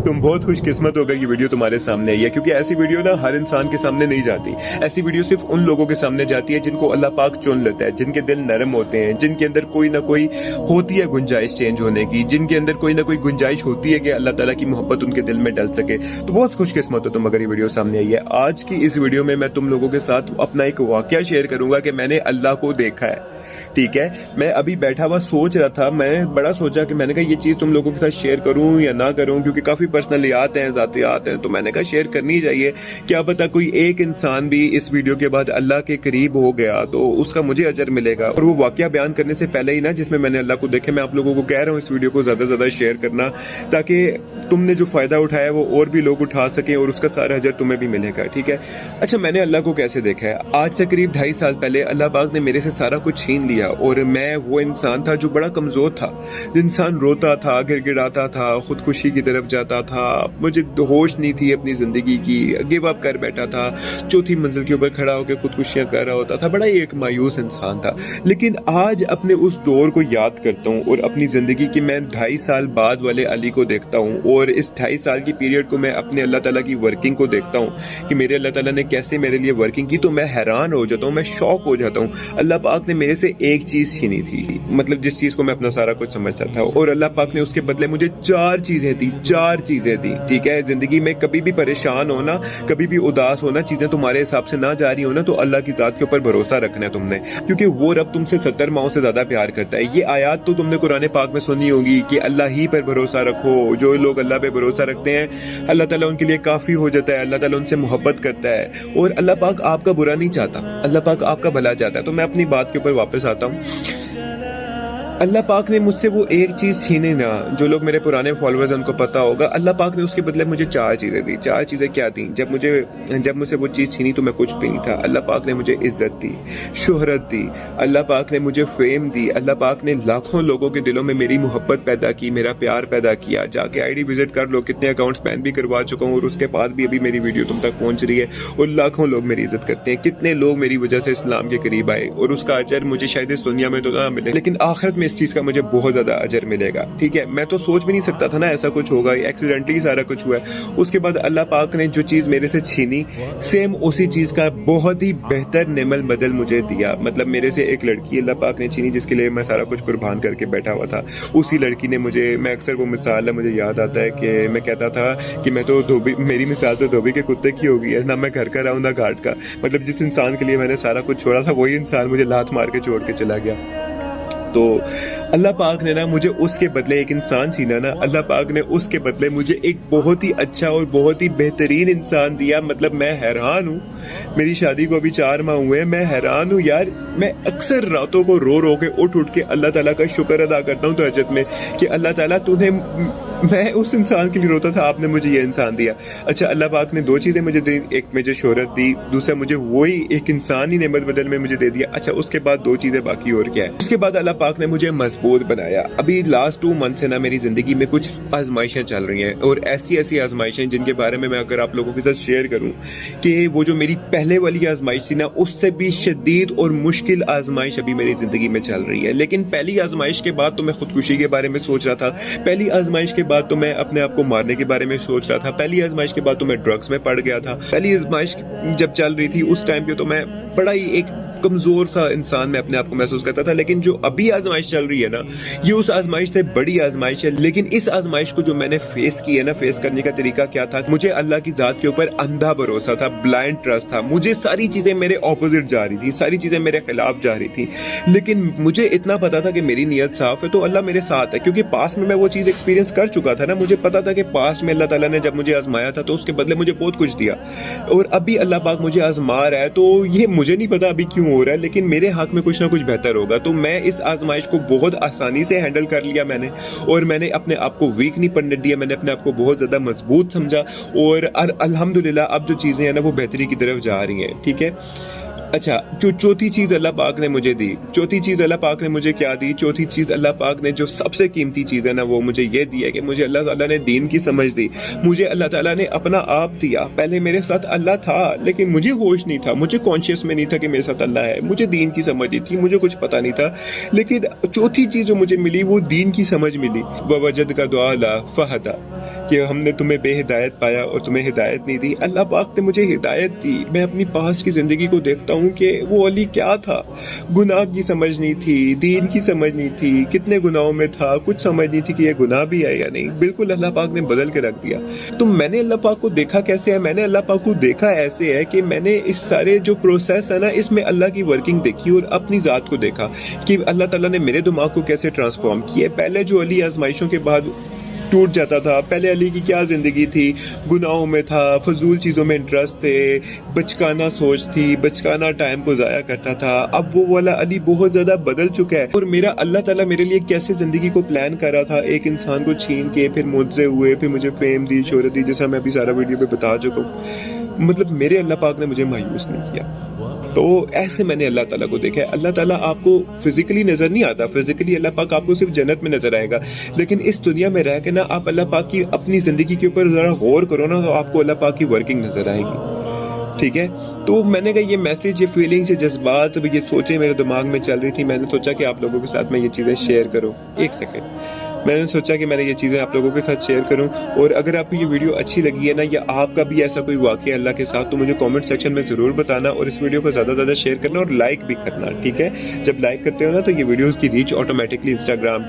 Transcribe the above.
तुम बहुत खुश किस्मत हो अगर ये वीडियो तुम्हारे सामने आई है, क्योंकि ऐसी वीडियो ना हर इंसान के सामने नहीं जाती। ऐसी वीडियो सिर्फ उन लोगों के सामने जाती है जिनको अल्लाह पाक चुन लेता है, जिनके दिल नरम होते हैं, जिनके अंदर कोई ना कोई होती है गुंजाइश चेंज होने की, जिनके अंदर कोई ना कोई गुंजाइश होती है कि अल्लाह ताला की मोहब्बत उनके दिल में डल सके। तो बहुत खुश किस्मत हो तुम अगर ये वीडियो सामने आई है। आज की इस वीडियो में मैं तुम लोगों के साथ अपना एक वाकया शेयर करूंगा कि मैंने अल्लाह को देखा है। ठीक है, मैं अभी बैठा हुआ सोच रहा था, मैं बड़ा सोचा कि मैंने कहा ये चीज़ तुम लोगों के साथ शेयर करूं या ना करूं, क्योंकि काफ़ी पर्सनलियात हैं, ज़ातियात हैं, तो मैंने कहा शेयर करनी चाहिए। क्या पता कोई एक इंसान भी इस वीडियो के बाद अल्लाह के करीब हो गया तो उसका मुझे अजर मिलेगा। और वो वाकया बयान करने से पहले ही ना, जिसमें मैंने अल्लाह को देखे, मैं आप लोगों को कह रहा हूँ इस वीडियो को ज़्यादा से ज़्यादा शेयर करना, ताकि तुमने जो फ़ायदा उठाया वो और भी लोग उठा सकें और उसका सारा अजर तुम्हें भी मिलेगा। ठीक है, अच्छा मैंने अल्लाह को कैसे देखा है? आज से करीब 2.5 साल पहले अल्लाह पाक ने मेरे से सारा कुछ छीन लिया और मैं वो इंसान था जो बड़ा कमज़ोर था। इंसान रोता था, गिड़गिड़ाता था, खुदकुशी की तरफ जाता था, मुझे होश नहीं थी अपनी ज़िंदगी की, गिव अप कर बैठा था, चौथी मंजिल के ऊपर खड़ा होकर खुदकुशियाँ कर रहा होता था, बड़ा ही एक मायूस इंसान था। लेकिन आज अपने उस दौर को याद करता हूँ और अपनी ज़िंदगी की मैं 2.5 साल बाद वाले अली को देखता हूँ और इस 2.5 साल की पीरियड को मैं अपने अल्लाह ताला की वर्किंग को देखता हूँ कि मेरे अल्लाह ताला ने कैसे मेरे लिए वर्किंग की, तो मैं हैरान हो जाता हूँ, मैं शॉक हो जाता हूँ। अल्लाह पाक ने मेरे से एक चीज़ छीनी थी, मतलब जिस चीज़ को मैं अपना सारा कुछ समझता था, और अल्लाह पाक ने उसके बदले मुझे 4 चीज़ें दी, 4 चीज़ें दी। ठीक है, ज़िंदगी में कभी भी परेशान होना, कभी भी उदास होना, चीज़ें तुम्हारे हिसाब से ना जा रही हो ना, तो अल्लाह की ज़ात के ऊपर भरोसा रखना है तुमने, क्योंकि वो रब तुमसे 70 माओं से ज़्यादा प्यार करता है। ये आयत तो तुमने कुरान पाक में सुनी होगी कि अल्लाह ही पर भरोसा रखो। जो लोग अल्लाह पे भरोसा रखते हैं अल्लाह ताला उनके लिए काफ़ी हो जाता है, अल्लाह ताला उनसे मोहब्बत करता है और अल्लाह पाक आपका बुरा नहीं चाहता, अल्लाह पाक आपका भला चाहता है। तो मैं अपनी बात के ऊपर वापस आता हूँ। अल्लाह पाक ने मुझसे वो एक चीज़ छीनी ना, जो लोग मेरे पुराने फॉलोअर्स हैं उनको पता होगा, अल्लाह पाक ने उसके बदले मुझे 4 चीज़ें दी। 4 चीज़ें क्या दी? जब मुझसे वो चीज़ छीनी तो मैं कुछ भी नहीं था। अल्लाह पाक ने मुझे इज़्ज़त दी, शोहरत दी, अल्लाह पाक ने मुझे फेम दी, अल्लाह पाक ने लाखों लोगों के दिलों में मेरी मोहब्बत पैदा की, मेरा प्यार पैदा किया। जाके आईडी विजिट कर लो, कितने अकाउंट्स बैन भी करवा चुका हूँ और उसके बाद भी अभी मेरी वीडियो तुम तक पहुँच रही है और लाखों लोग मेरी इज़्ज़त करते हैं। कितने लोग मेरी वजह से इस्लाम के करीब आए और उसका अजर मुझे शायद इस दुनिया में तो ना मिले, लेकिन आखिरत में इस चीज़ का मुझे बहुत ज़्यादा अजर मिलेगा। ठीक है, मैं तो सोच भी नहीं सकता था ना ऐसा कुछ होगा, एक्सीडेंटली सारा कुछ हुआ है। उसके बाद अल्लाह पाक ने जो चीज़ मेरे से छीनी, सेम उसी चीज़ का बहुत ही बेहतर नेमल बदल मुझे दिया। मतलब मेरे से एक लड़की अल्लाह पाक ने छीनी जिसके लिए मैं सारा कुछ कुर्बान करके बैठा हुआ था। उसी लड़की ने मुझे, मैं अक्सर वो मिसाल है मुझे याद आता है कि मैं कहता था कि मैं तो धोबी, मेरी मिसाल तो धोबी के कुत्ते की होगी है ना, मैं घर का रहूँ ना घाट का। मतलब जिस इंसान के लिए मैंने सारा कुछ छोड़ा था वही इंसान मुझे लात मार के छोड़ के चला गया। तो अल्लाह पाक ने ना मुझे उसके बदले एक इंसान छीना ना, अल्लाह पाक ने उसके बदले मुझे एक बहुत ही अच्छा और बहुत ही बेहतरीन इंसान दिया। मतलब मैं हैरान हूँ, मेरी शादी को अभी 4 माह हुए हैं, मैं हैरान हूँ यार। मैं अक्सर रातों को रो रो के उठ के अल्लाह ताला का शुक्र अदा करता हूँ तहज्जुद में कि अल्लाह ताला तूने, मैं उस इंसान के लिए रोता था, आपने मुझे ये इंसान दिया। अच्छा, अल्लाह पाक ने 2 चीज़ें मुझे दी, एक मुझे शोहरत दी, दूसरा मुझे वही एक इंसान ही नेमत बदल में मुझे दे दिया। अच्छा, उसके बाद 2 चीज़ें बाकी और क्या है? उसके बाद अल्लाह पाक ने मुझे मजबूत बनाया। अभी लास्ट 2 मंथ से ना मेरी ज़िंदगी में कुछ आजमाइशें चल रही हैं और ऐसी आजमाइशें जिनके बारे में मैं अगर आप लोगों के साथ शेयर करूं कि वो जो मेरी पहले वाली आजमाइश थी ना, उससे भी शदीद और मुश्किल आजमाइश अभी मेरी ज़िंदगी में चल रही है। लेकिन पहली आजमाइश के बाद तो मैं खुदकुशी के बारे में सोच रहा था, पहली आजमाइश के बाद तो मैं अपने आप को मारने के बारे में सोच रहा था, पहली आजमाइश के बाद तो मैं ड्रग्स में पड़ गया था। पहली आजमाइश जब चल रही थी उस टाइम पे तो मैं बड़ा ही एक कमज़ोर सा इंसान में अपने आप को महसूस करता था। लेकिन जो अभी आजमाइश चल रही है ना, ये उस आजमाइश से बड़ी आजमाइश है। लेकिन इस आजमाइश को जो मैंने फेस की है ना, फेस करने का तरीका क्या था? मुझे अल्लाह की ज़ात के ऊपर अंधा भरोसा था, ब्लाइंड ट्रस्ट था। मुझे सारी चीज़ें मेरे ऑपोजिट जा रही थी, सारी चीज़ें मेरे खिलाफ जा रही थी, लेकिन मुझे इतना पता था कि मेरी नीयत साफ है तो अल्लाह मेरे साथ है, क्योंकि पास्ट में मैं वो चीज़ एक्सपीरियंस कर चुका था ना। मुझे पता था कि पास्ट में अल्लाह ताला ने जब मुझे आजमाया था तो उसके बदले मुझे बहुत कुछ दिया, और अभी अल्लाह पाक मुझे आजमा रहा है। तो ये मुझे नहीं पता अभी क्यों हो रहा है, लेकिन मेरे हक में कुछ ना कुछ बेहतर होगा। तो मैं इस आजमाइश को बहुत आसानी से हैंडल कर लिया मैंने, और मैंने अपने आप को वीक नहीं पड़ने दिया, मैंने अपने आप को बहुत ज़्यादा मजबूत समझा, और अल्हम्दुलिल्लाह अब जो चीज़ें हैं ना वो बेहतरी की तरफ जा रही हैं। ठीक है, अच्छा, जो चौथी चीज अल्लाह पाक ने मुझे दी, चौथी चीज अल्लाह पाक ने मुझे क्या दी? चौथी चीज अल्लाह पाक ने जो सबसे कीमती चीज है ना, वो मुझे ये दी है कि मुझे अल्लाह ताला ने दीन की समझ दी। मुझे अल्लाह ताला ने अपना आप दिया। पहले मेरे साथ अल्लाह था, लेकिन मुझे होश नहीं था, मुझे कॉन्शियस में नहीं था कि मेरे साथ अल्लाह है। मुझे दीन की समझ नहीं थी, मुझे कुछ पता नहीं था। लेकिन चौथी चीज जो मुझे मिली वो दीन की समझ मिली। ववजद का दुआ ला फहदा, कि हमने तुम्हें बेहिदायत पाया और तुम्हें हिदायत नहीं दी। अल्लाह पाक ने मुझे हिदायत दी। मैं अपनी पास की जिंदगी को देखता हूँ कि वो अली क्या था। गुनाह की समझ नहीं थी, दीन की समझ नहीं थी, कितने गुनाहों में था, कुछ समझ नहीं थी कि ये गुनाह भी है या नहीं। बिल्कुल अल्लाह पाक ने बदल के रख दिया। तो मैंने अल्लाह पाक को देखा कैसे है? मैंने अल्लाह पाक को देखा ऐसे है कि मैंने इस सारे जो प्रोसेस है ना, इसमें अल्लाह की वर्किंग देखी और अपनी ज़ात को देखा कि अल्लाह ताला ने मेरे दिमाग को कैसे ट्रांसफॉर्म किया। पहले जो अली आजमाइशों के बाद टूट जाता था, पहले अली की क्या ज़िंदगी थी, गुनाहों में था, फजूल चीज़ों में इंटरेस्ट थे, बचकाना सोच थी, बचकाना टाइम को ज़ाया करता था। अब वो वाला अली बहुत ज़्यादा बदल चुका है। और मेरा अल्लाह ताला मेरे लिए कैसे ज़िंदगी को प्लान कर रहा था, एक इंसान को छीन के फिर मुझसे हुए, फिर मुझे फेम दी, शोहरत दी, जैसा मैं अभी सारा वीडियो पे बता चुका हूँ। मतलब मेरे अल्लाह पाक ने मुझे मायूस नहीं किया। तो ऐसे मैंने अल्लाह ताला को देखा है। अल्लाह ताला आपको फिजिकली नजर नहीं आता, फिजिकली अल्लाह पाक आपको सिर्फ जन्नत में नजर आएगा, लेकिन इस दुनिया में रह के ना आप अल्लाह पाक की अपनी जिंदगी के ऊपर जरा गौर करो ना, तो आपको अल्लाह पाक की वर्किंग नजर आएगी। ठीक है, तो मैंने कहा ये मैसेज, ये फीलिंग्स, ये जज्बात, ये सोचें मेरे दिमाग में चल रही थी। मैंने सोचा कि आप लोगों के साथ मैं ये चीज़ें शेयर करूँ। एक सेकेंड, मैंने सोचा कि मैंने ये चीज़ें आप लोगों के साथ शेयर करूं। और अगर आपको ये वीडियो अच्छी लगी है ना, या आपका भी ऐसा कोई वाक़या अल्लाह के साथ, तो मुझे कमेंट सेक्शन में ज़रूर बताना और इस वीडियो को ज़्यादा से ज़्यादा शेयर करना और लाइक भी करना। ठीक है, जब लाइक करते हो ना तो ये वीडियोस की रीच ऑटोमेटिकली इंस्टाग्राम